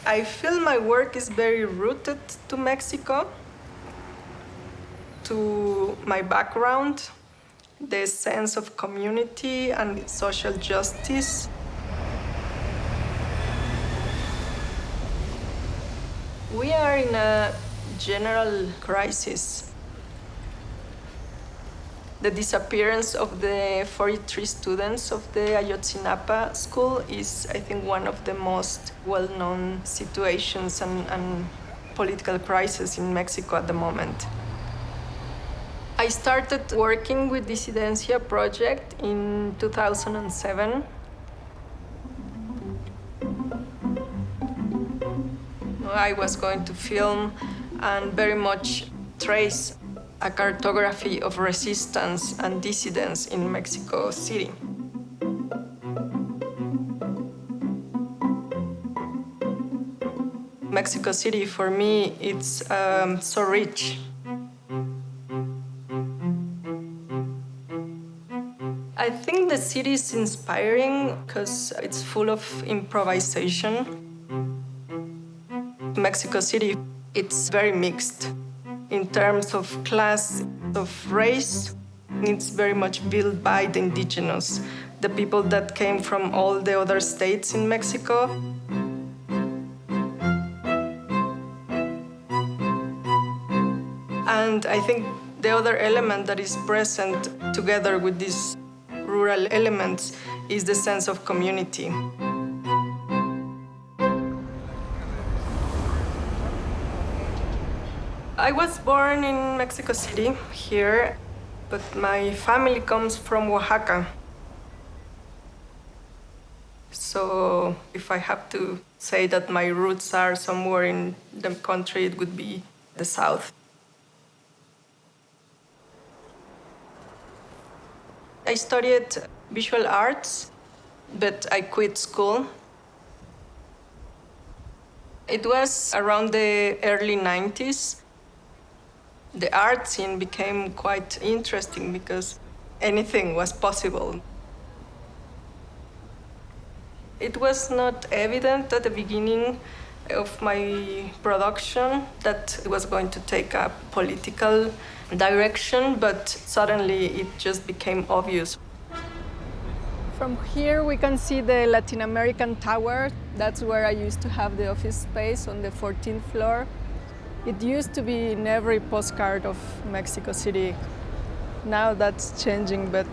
I feel my work is very rooted to Mexico, to my background, the sense of community and social justice. We are in a general crisis. The disappearance of the 43 students of the Ayotzinapa school is, I think, one of the most well-known situations and political crisis in Mexico at the moment. I started working with Disidencia project in 2007. I was going to film and very much trace a cartography of resistance and dissidence in Mexico City. Mexico City, for me, it's so rich. I think the city is inspiring because it's full of improvisation. Mexico City, it's very mixed. In terms of class, of race, it's very much built by the indigenous, the people that came from all the other states in Mexico. And I think the other element that is present together with these rural elements is the sense of community. I was born in Mexico City, here, but my family comes from Oaxaca. So if I have to say that my roots are somewhere in the country, it would be the south. I studied visual arts, but I quit school. It was around the early 90s. The art scene became quite interesting because anything was possible. It was not evident at the beginning of my production that it was going to take a political direction, but suddenly it just became obvious. From here we can see the Latin American Tower. That's where I used to have the office space on the 14th floor. It used to be in every postcard of Mexico City. Now that's changing, but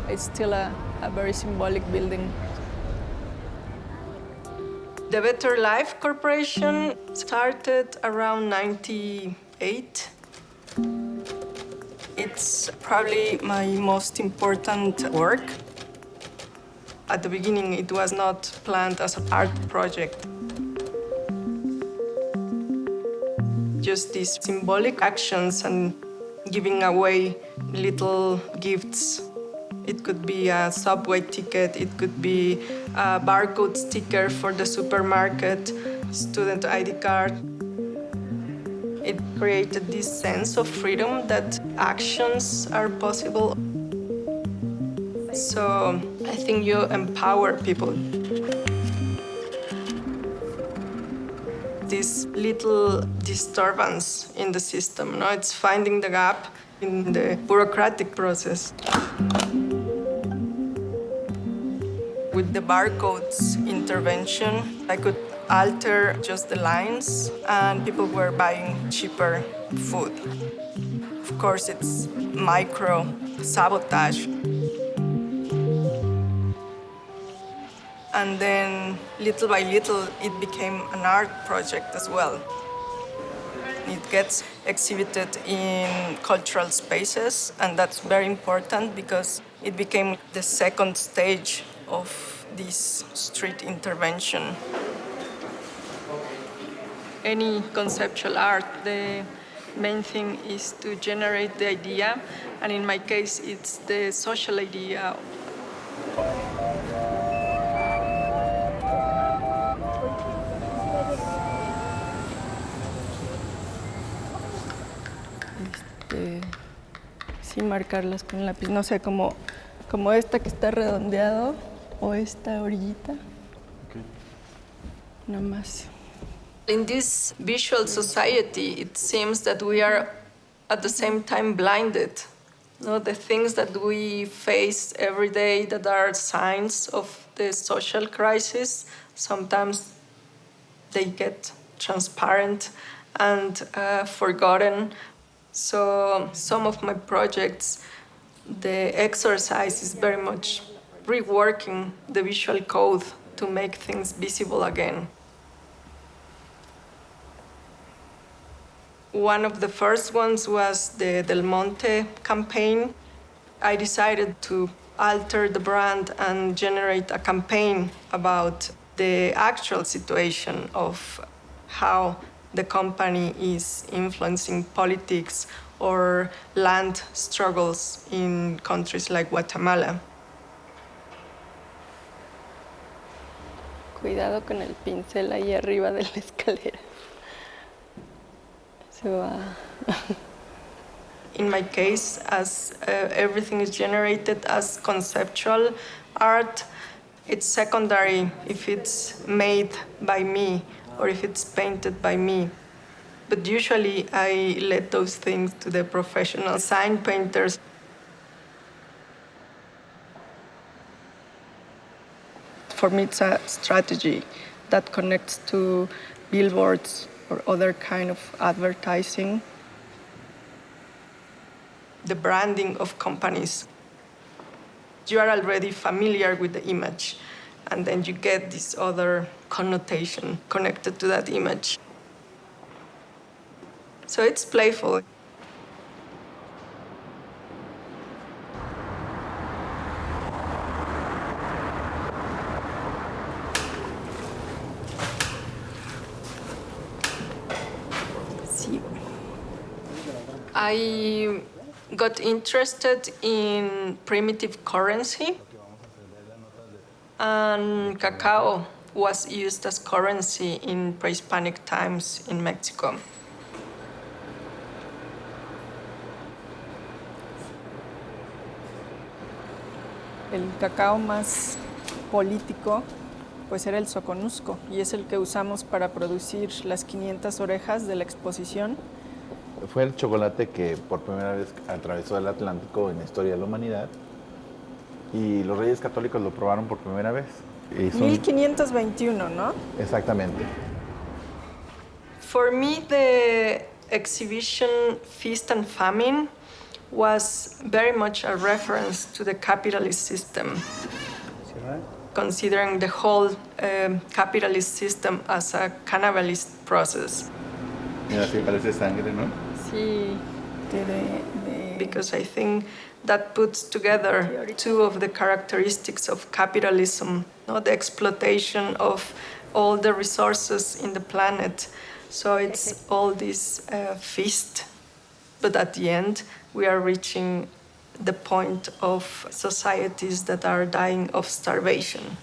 it's still a very symbolic building. The Better Life Corporation started around 98. It's probably my most important work. At the beginning, it was not planned as an art project. Just these symbolic actions and giving away little gifts. It could be a subway ticket, it could be a barcode sticker for the supermarket, student ID card. It created this sense of freedom that actions are possible. So I think you empower people. This little disturbance in the system, no? It's finding the gap in the bureaucratic process. With the barcodes intervention, I could alter just the lines and people were buying cheaper food. Of course, it's micro sabotage. And then, little by little, it became an art project as well. It gets exhibited in cultural spaces, and that's very important because it became the second stage of this street intervention. Any conceptual art, the main thing is to generate the idea, and in my case, it's the social idea. Sí, marcarlas con lápiz, no sé, como esta que está redondeado o esta orillita. Okay. Nada más. In this visual society, it seems that we are at the same time blinded. The things that we face every day that are signs of the social crisis, sometimes they get transparent and forgotten. So some of my projects, the exercise is very much reworking the visual code to make things visible again. One of the first ones was the Del Monte campaign. I decided to alter the brand and generate a campaign about the actual situation of how the company is influencing politics or land struggles in countries like Guatemala. Cuidado con el pincel ahí arriba de la escalera. Se va. In my case, as everything is generated as conceptual art, it's secondary if it's made by me or if it's painted by me. But usually I let those things to the professional sign painters. For me, it's a strategy that connects to billboards or other kind of advertising. The branding of companies. You are already familiar with the image, and then you get this other connotation connected to that image. So it's playful. I got interested in primitive currency, and cacao was used as currency in pre-Hispanic times in Mexico. El cacao más político pues era el soconusco y es el que usamos para producir las 500 orejas de la exposición. Fue el chocolate que por primera vez atravesó el Atlántico en la historia de la humanidad y los Reyes Católicos lo probaron por primera vez. 1521, ¿no? Exactamente. For me, the exhibition Feast and Famine was very much a reference to the capitalist system, considering the whole capitalist system as a cannibalist process. Mira, sí parece sangre, ¿no? Sí. Because I think that puts together two of the characteristics of capitalism, the exploitation of all the resources in the planet. So it's all this feast, but at the end, we are reaching the point of societies that are dying of starvation.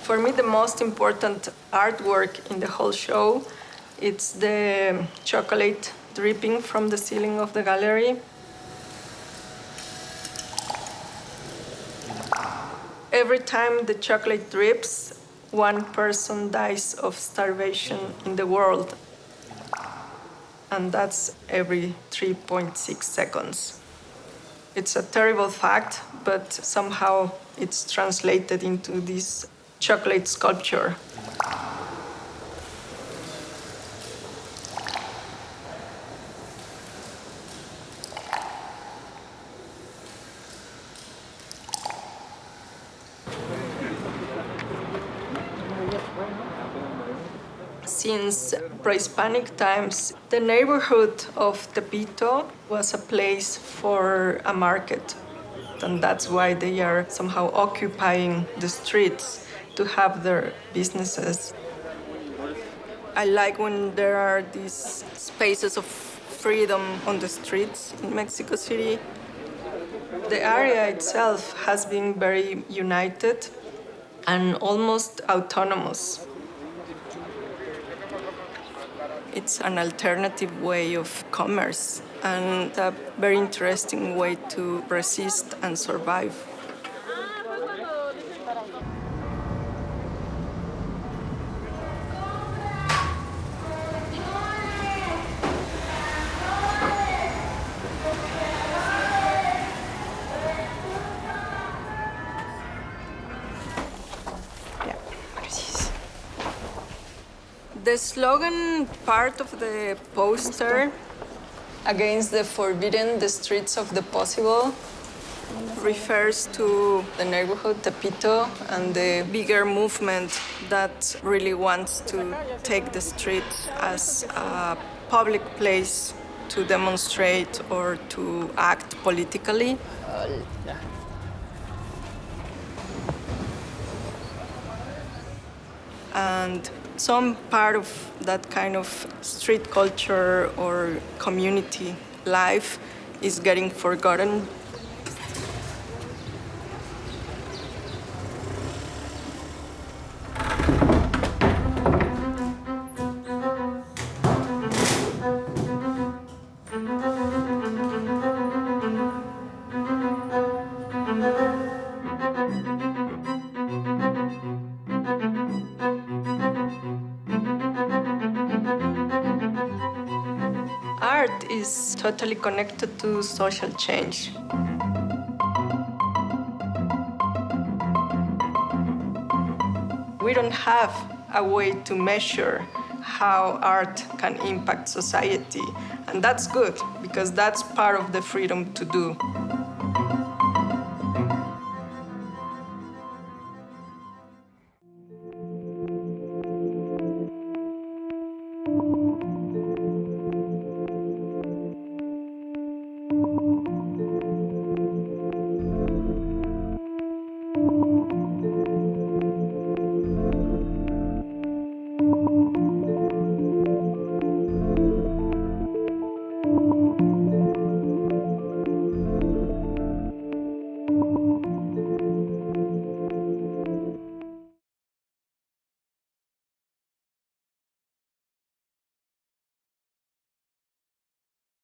For me, the most important artwork in the whole show, it's the chocolate dripping from the ceiling of the gallery. Every time the chocolate drips, one person dies of starvation in the world. And that's every 3.6 seconds. It's a terrible fact, but somehow it's translated into this chocolate sculpture. Since pre-Hispanic times, the neighborhood of Tepito was a place for a market. And that's why they are somehow occupying the streets to have their businesses. I like when there are these spaces of freedom on the streets in Mexico City. The area itself has been very united and almost autonomous. It's an alternative way of commerce and a very interesting way to resist and survive. The slogan part of the poster, against the forbidden, the streets of the possible, refers to the neighborhood Tepito and the bigger movement that really wants to take the streets as a public place to demonstrate or to act politically. And some part of that kind of street culture or community life is getting forgotten. Art is totally connected to social change. We don't have a way to measure how art can impact society, and that's good because that's part of the freedom to do.